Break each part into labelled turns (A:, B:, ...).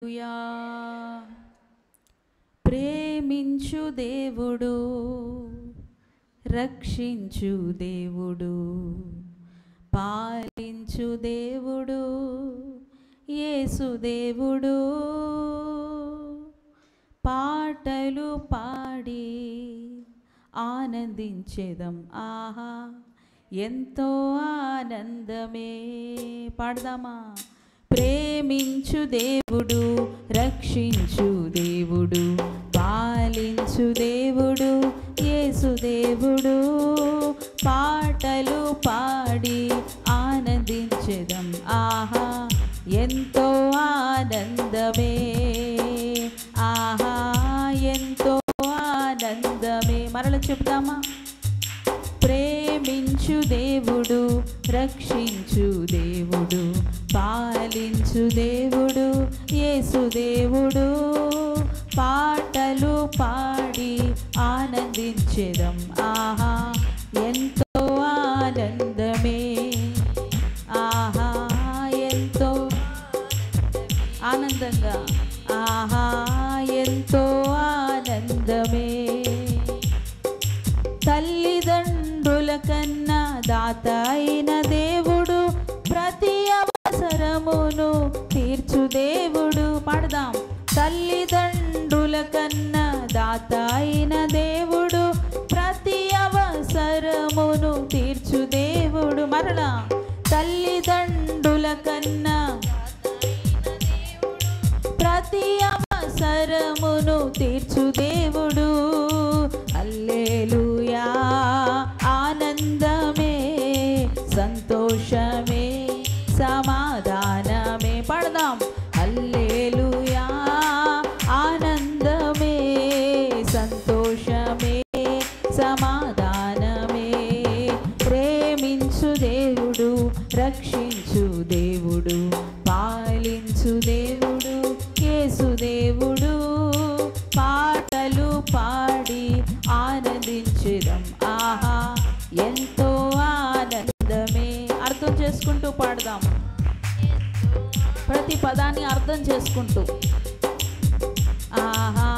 A: హల్లెలూయా. ప్రేమించు దేవుడు, రక్షించు దేవుడు, పాలించు దేవుడు యేసు దేవుడు. పాటలు పాడి ఆనందించేదం, ఆహా ఎంతో ఆనందమే. పాడదామా? ప్రేమించు దేవుడు, రక్షించు దేవుడు, పాలించు దేవుడు యేసు దేవుడు. పాటలు పాడి ఆనందించెదం, ఆహా ఎంతో ఆనందమే, ఆహా ఎంతో ఆనందమే. మరల చెప్తామా? ప్రేమించు దేవుడు, రక్షించు దేవుడు, పాలించు దేవుడు యేసు దేవుడు. పాటలు పాడి ఆనందించెదం, ఆహా ఎంతో ఆనందమే, ఆహా ఎంతో ఆనందంగా, ఆహా ఎంతో ఆనందమే. తల్లిదండ్రుల కన్నా దాత అయిన దేవుడు, ప్రతి అవసరమును తీర్చు దేవుడు. పాడదాం. తల్లిదండ్రుల కన్నా దాత అయిన దేవుడు, ప్రతి అవసరమును తీర్చు దేవుడు. మరలా తల్లిదండ్రుల కన్నా ప్రతి అవసరమును తీర్చు దేవుడు. హల్లెలూయా. ఆనందమే, సంతోషమే, సమాధానమే. పడదాం. హల్లెలూయా. ఆనందమే, సంతోషమే, సమాధానమే. ప్రేమించు దేవుడు, రక్షించు దేవుడు, పాలించు దేవుడు యేసు దేవుడు. పాటలు పాడి ఆనందించెదం, ఆహా ఎంతో ఆనందమే. అర్థం చేసుకుంటూ పాడదాం. ప్రతి పదాన్ని అర్థం చేసుకుంటూ, ఆహా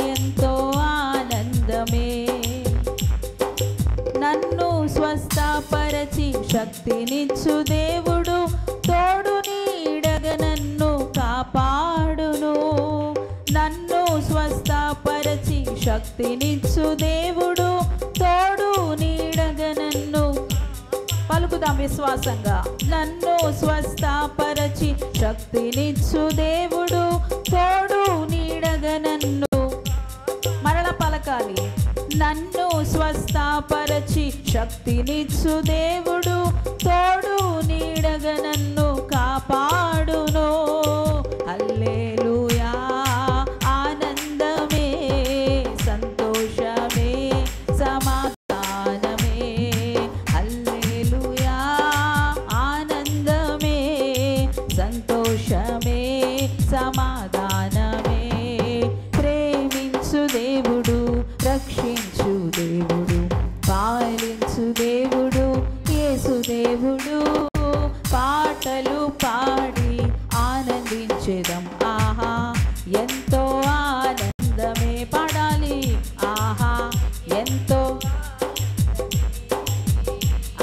A: ఎంతో ఆనందమే. నన్ను స్వస్థపరచి శక్తినిచ్చు దేవుడు, తోడు నీడగా నన్ను కాపాడును. నన్ను స్వస్థపరచి శక్తినిచ్చు దేవుడు, తోడు నీడగా నన్ను. పలుకుదాం విశ్వాసంగా. నన్ను స్వస్థపరచి శక్తినిచ్చు దేవుడు, తోడు నీడగా నన్ను. మరల పలకాలి. నన్ను స్వస్థపరచి శక్తినిచ్చు దేవుడు, తోడు నీడగా నన్ను కాపాడును. హల్లెలూయా. ఆనందమే, సంతోషమే, సమాధానమే. హల్లెలూయా. ఆనందమే, సంతోషమే, సమాధానమే. ప్రేమించు దేవుడు, రక్షించు దేవుడు, పాలించు దేవుడు యేసు దేవుడు. పాటలు పాడి ఆనందించెదం, ఆహా ఎంతో ఆనందమే. పాడాలి. ఆహా ఎంతో,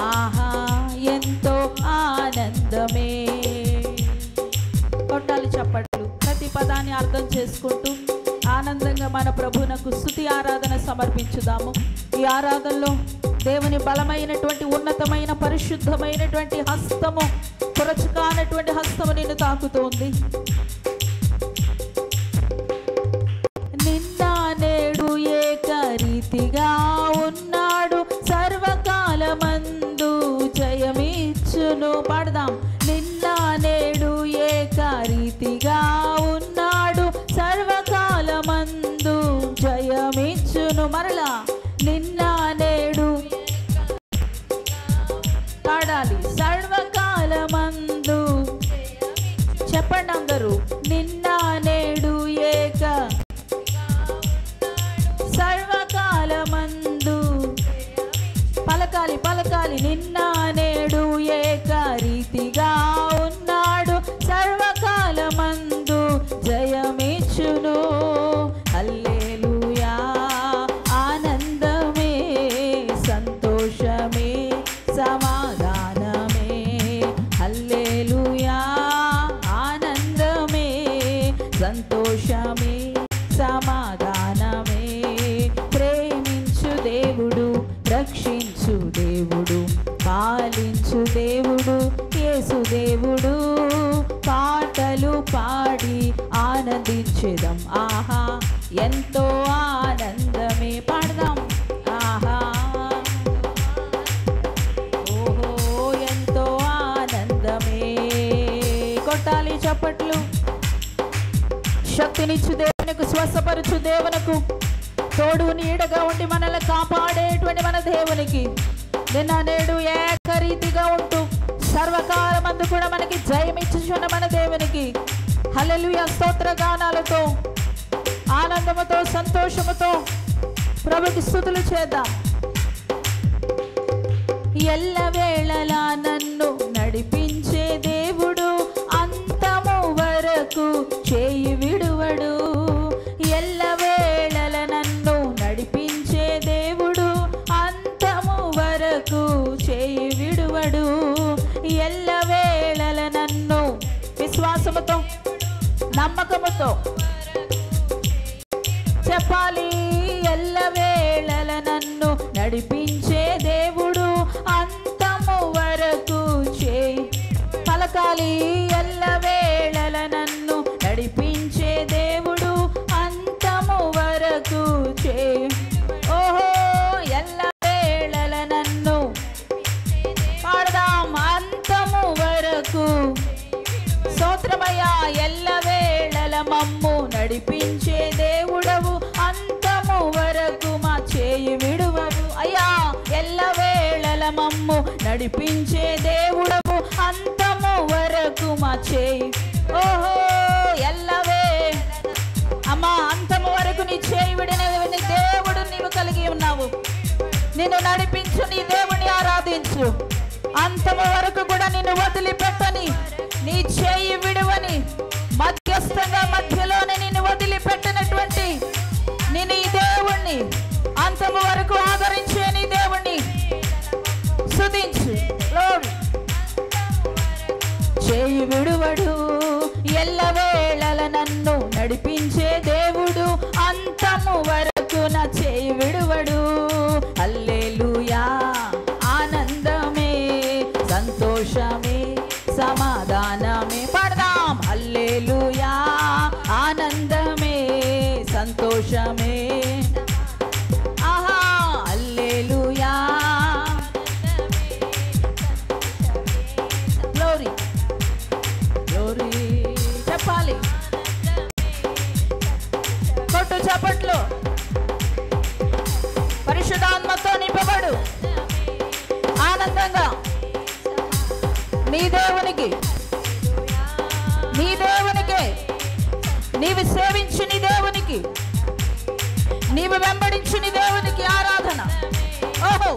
A: ఆహా ఎంతో ఆనందమే. కొట్టాలి చప్పట్లు. ప్రతి పదాన్ని అర్థం చేసుకుంటూ ఆనందంగా మన ప్రభువునకు స్తుతి ఆరాధన సమర్పించుదాము. ఈ ఆరాధనలో దేవుని బలమైనటువంటి, ఉన్నతమైన, పరిశుద్ధమైనటువంటి హస్తము, పురచుకానటువంటి హస్తము నిన్ను తాకుతోంది. నిన్న నేడు ఏకరీతిగా ఉన్నాడు, సర్వకాలమందు జయమిచ్చును. పాడదాం. నిన్న నేడు ఏకరీతిగా ఉన్నాడు, సర్వకాలమందు జయమిచ్చును. మరలా నిన్న నేడు పాడాలి. సర్వకాలమందు. చెప్పండి అందరూ. నిన్న నేడు ఏక, సర్వకాలమందు సంతోషమే సమాధానమే. ప్రేమించు దేవుడు, రక్షించు దేవుడు, పాలించు దేవుడు యేసు దేవుడు. పాటలు పాడి ఆనందించెదం, ఆహా ఎంతో ఆనందమే. పాడదాం, ఆహా ఓహో ఎంతో ఆనందమే. కొట్టాలి చప్పట్లు. శక్తినిచ్చు దేవునికి, స్వస్థపరచు దేవునికి, తోడు నీడగా ఉండి మనల్ని కాపాడేటువంటి మన దేవునికి, నిన్న నేడు ఏకరీతిగా ఉంటూ సర్వకాలమందు కూడా మనకి జయమిచ్చుచున్న మన దేవునికి హల్లెలూయా స్తోత్ర గానాలతో, ఆనందముతో, సంతోషముతో ప్రభుకి స్తుతులు చేద్దాం. ఎల్లవేళలా నన్ను నడిపించే దేవుడు, అంతము వరకు చేయి విడువడు. ఎల్లవేళల నన్ను నడిపించే దేవుడు, అంతము వరకు చేయి విడువడు. ఎల్లవేళల నన్ను విశ్వాసముతో, నమ్మకముతో చెప్పాలి. ఎల్లవేళల నన్ను నడిపించే దేవుడు, అంతము వరకు చేయి పలకాలి. ఎల్లవేళల నన్ను నడిపించే దేవుడు, అంతము వరకు చేయి. ఓహో ఎల్లవేళల నన్ను పాడదాం, అంతము వరకు. స్తోత్రమయ్యా. ఎల్లవేళల మమ్ము నడిపించే దేవుడవు, అంతము వరకు మా చేయి విడువవు. అయ్యా ఎల్లవేళల మమ్ము నడిపించే దేవుడవు, అంతము వరకు మా చేయి. ఓహో అమ్మా అంతము వరకు నీ చేయి విడిన దేవుడు నీవు కలిగి ఉన్నావు. నిన్ను నడిపించు, నీ దేవుని ఆరాధించు. అంతము వరకు కూడా నిన్ను వదిలిపెట్టని, నీ చేయి విడువని, మధ్యస్థంగా మధ్యలోనే నిన్ను వదిలిపెట్టినటువంటి నేను ఈ దేవుణ్ణి, అంతము వరకు ఆదరించే నీ దేవుణ్ణి స్తుతించు. చేయి విడువడు. ఎల్లవేళల నన్ను నడిపించే దేవుడు, అంతము వరకు నా చేయి విడువడు. హల్లెలూయా ఆనందమే, సంతోషమే, సమాధానమే. పాడదాం, హల్లెలూయా ఆనందమే, సంతోషమే. ఆహా హల్లెలూయా గ్లోరీ గ్లోరీ. చెప్పాలి, కొట్టు చప్పట్లు. పరిశుద్ధాత్మతో నింపబడు. ఆనందంగా నీ దేవునికి, నీ దేవునికి, నీవు సేవించు నీ దేవునికి, నీవు వెంబడించు నీ దేవునికి ఆరాధన. ఓహో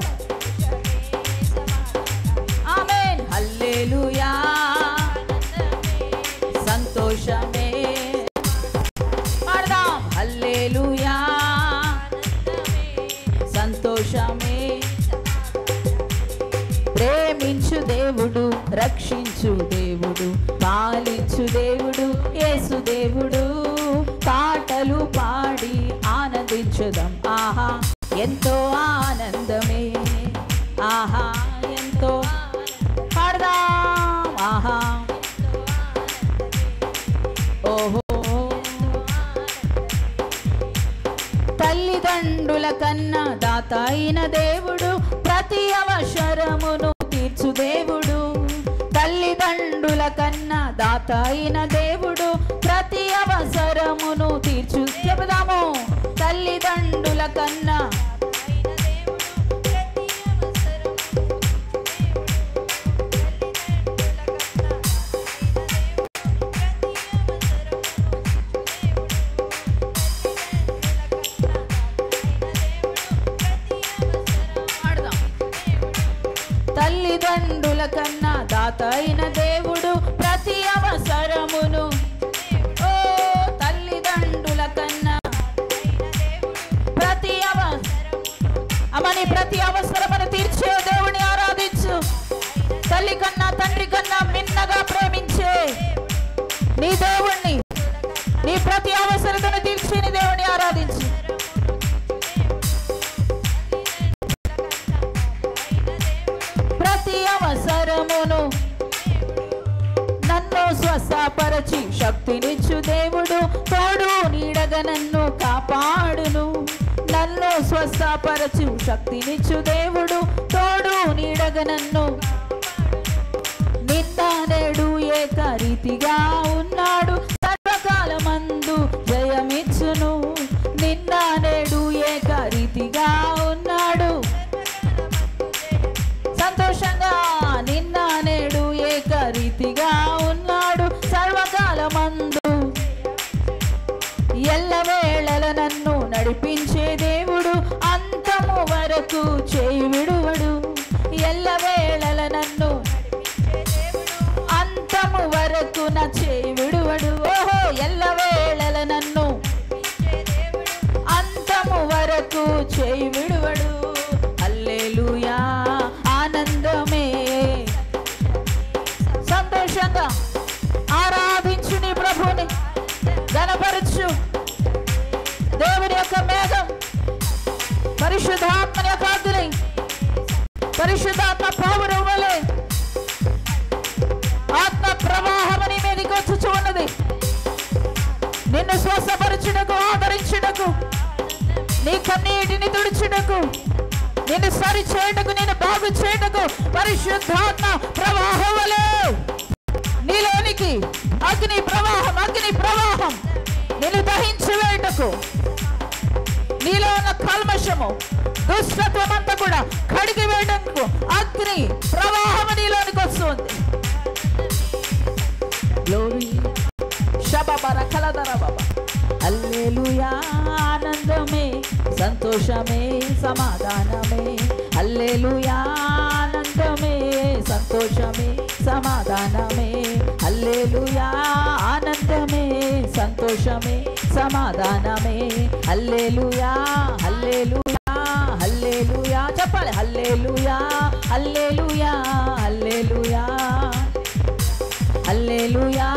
A: ఆమేన్. హల్లెలూయా సంతోషమే. పాడదాం, హల్లెలూయా సంతోషమే. ప్రేమించు దేవుడు, రక్షించు దేవుడు, పాలించు దేవుడు యేసు దేవుడు. పాటలు పాడి ఆనందించుదాం, ఆహా ఎంతో ఆనందమే. ఆహా ఎంతో పాడదాం, ఆహా ఓహో. తల్లిదండ్రుల కన్నా దాత అయిన దేవుడు, ప్రతి అవసరమును తీర్చు దేవుడు. తల్లిదండ్రుల కన్నా దాత అయిన దేవుడు, ప్రతి అవసరమును తీర్చు. చెబుదాము, తల్లిదండ్రుల కన్నా తల్లిదండ్రుల కన్నా దాత అయిన దేవుడు, ప్రతి అవసరమును. ఓ తల్లిదండ్రుల కన్నా ప్రతి అమ్మని ప్రతి అవసరమును తీర్చే దేవుని ఆరాధించు. తల్లి కన్నా తండ్రి కన్నా మిన్నగా ప్రేమించే నీ దేవుణ్ణి, నీ దేవుడు తోడు నీడగా నన్ను కాపాడును. నన్ను స్వస్థపరచు శక్తినిచ్చు దేవుడు తోడు నీడగా నన్ను. నిన్న నేడు ఏకరీతిగా ఉన్నాడు సర్వకాలమందు జయమిచ్చును. నిన్న నేడు ఏకరీతిగా ఉన్నాడు సంతోషంగా. నిన్న నేడు ఏకరీతిగా ఉన్నాడు సర్వకాలమందు. ఎల్లవేళల నన్ను నడిపించే దేవుడు అంతము వరకు చేయి విడువడు. ఎల్లవేళల నన్ను అంతము వరకు నా చేయి విడువడు. ఓహో ఎల్లవేళల నన్ను అంతము వరకు చేయి విడువడు. హల్లెలూయా ఆనందమే. సంతోషంగా ఆరాధించు నీ ప్రభుని, ఘనపరచు. దేవుని యొక్క మేఘం పరిశుద్ధాత్మని యొక్క అగ్ని, పరిశుద్ధాత్మ పౌరం వలె ఆత్మ ప్రవాహమని మీదకి వచ్చుచు ఉన్నది. నిన్ను స్వస్థపరచుటకు, ఆదరించుటకు, నీ కన్నీటిని తుడుచుటకు, నిన్ను సరి చేయటకు, నిన్ను బాగు చేయటకు పరిశుద్ధాత్మ ప్రవాహం వలె నీలోనికి అగ్ని ప్రవాహం, అగ్ని ప్రవాహం నిన్ను దహించి వేయటకు. నీలో ఉన్న కల్మషము దుష్టత్వం అంతా కూడా కడిగి వేయటకు అగ్ని ప్రవాహం నీలోనికి వస్తుంది. గ్లోరీ శబబర కలదర బాబా. హల్లెలూయా ఆనందమే, సంతోషమే, సమాధానమే. హల్లెలూయా ఆనందమే, సంతోషమే, సమాధానమే. హల్లెలూయా ఆనందమే, సంతోషమే, సమాధానమే. హల్లెలూయా హల్లెలూయా హల్లెలూయా చెప్పాలి. హల్లెలూయా హల్లెలూయా హల్లెలూయా హల్లెలూయా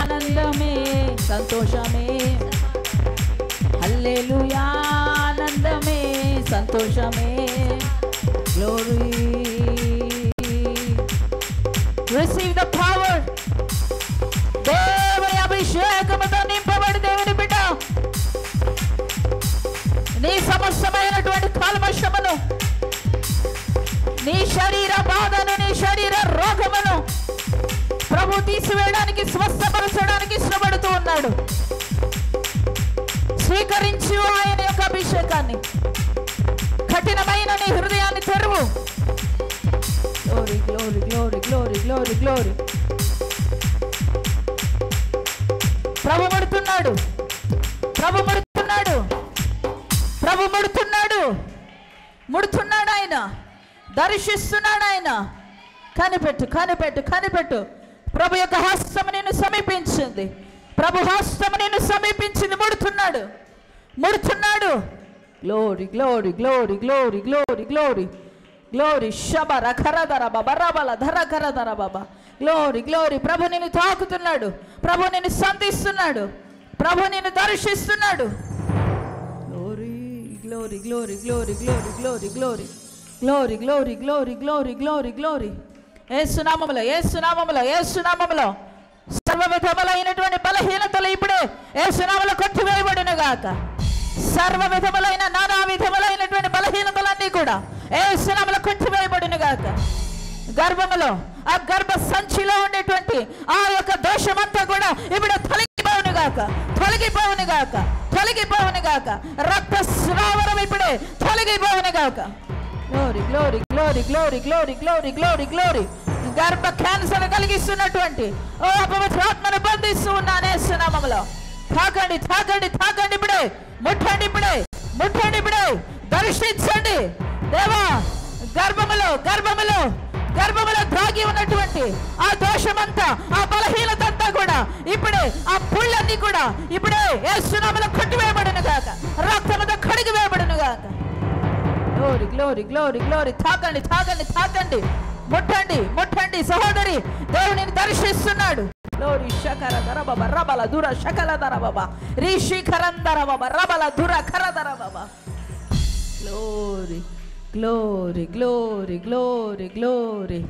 A: ఆనందమే, సంతోషమే. హల్లెలూయా ఆనందమే, సంతోషమే. గ్లోరీ. Receive the power. దేవుని అభిషేకముతో నింపబడి దేవుని బిడ్డ నీ సమస్తమైనటువంటి కల్మషమును, నీ శరీర బాధను, నీ శరీర రోగమును ప్రభు తీసివేయడానికి, స్వస్థపరచడానికి ఇష్టపడుతూ ఉన్నాడు. స్వీకరించు ఆయన యొక్క అభిషేకాన్ని. కఠినమైన నీ హృదయాన్ని తెరువు. Glory glory glory glory glory glory. ప్రభు ముడుతున్నాడు, ప్రభు ముడుతున్నాడు, ప్రభు ముడుతున్నాడు, ముడుతున్నాడు. ఆయన దర్శిస్తున్నాడు. ఆయన కనిపెట్టు, కనిపెట్టు, కనిపెట్టు. ప్రభు యొక్క హస్తము నిన్ను సమీపించింది. ప్రభు హస్తము నిన్ను సమీపించింది. ముడుతున్నాడు, ముడుతున్నాడు. Glory glory glory glory glory glory glory. శబర ఖరదర బాబా రబల ధర ఖరదర బాబా. Glory glory. ప్రభు నిన్ను తాకుతున్నాడు, ప్రభు నిన్ను సంధిస్తున్నాడు, ప్రభు నిన్ను దర్శిస్తున్నాడు. Glory glory glory glory glory glory glory glory glory glory glory glory glory. యేసునామములో, యేసునామములో, యేసునామములో సర్వ విధములైనటువంటి బలహీనతలు ఇప్పుడే యేసునామములో కొట్టివేయబడును గాక. సర్వ విధములైన నానా విధములైనటువంటి బలహీనతలన్నీ కూడా యేసునామములో కొట్టివేయబడును గాక. గర్భములో, ఆ గర్భ సంచిలో ఉండేటువంటి ఆ యొక్క దోషమంతా కూడా ఇప్పుడు తొలగిపోవును గాక, తొలగిపోవును గాక, తొలగిపోవును గాక. రక్త స్రావరం ఇప్పుడే తొలగిపోవును గాక. Glory glory glory glory glory glory glory glory. గర్భ క్యాన్సర్ కలిగిస్తున్నటువంటి ఓ అపవిత్రాత్మను బంధిస్తూ ఉన్నాను యేసునామములో. తాకండి, తాకండి, తాకండి ఇప్పుడే. ముట్టండి ఇప్పుడే, ముట్టండి ఇప్పుడే. దర్శించండి దేవా. గర్భములో, గర్భములో, గర్భములో దాగి ఉన్నటువంటి ఆ దోషమంతా, ఆ బలహీనత అంతా కూడా ఇప్పుడే, ఆ పుళ్ళన్నీ కూడా ఇప్పుడే యేసునామములో కొట్టివేయబడును గాక, రక్తముతో కడిగి వేయబడును గాక. Glory glory glory glory. తాకండి, తాకండి, తాకండి. ముట్టండి, ముట్టండి సహోదరి. దేవునిని దర్శిస్తున్నాడు. గ్లోరీ శకర దరబబ రబల దుర శకల దరబబ రిషిఖరం దరబబ రబల దుర ఖర దరబబ. Glory glory glory glory glory.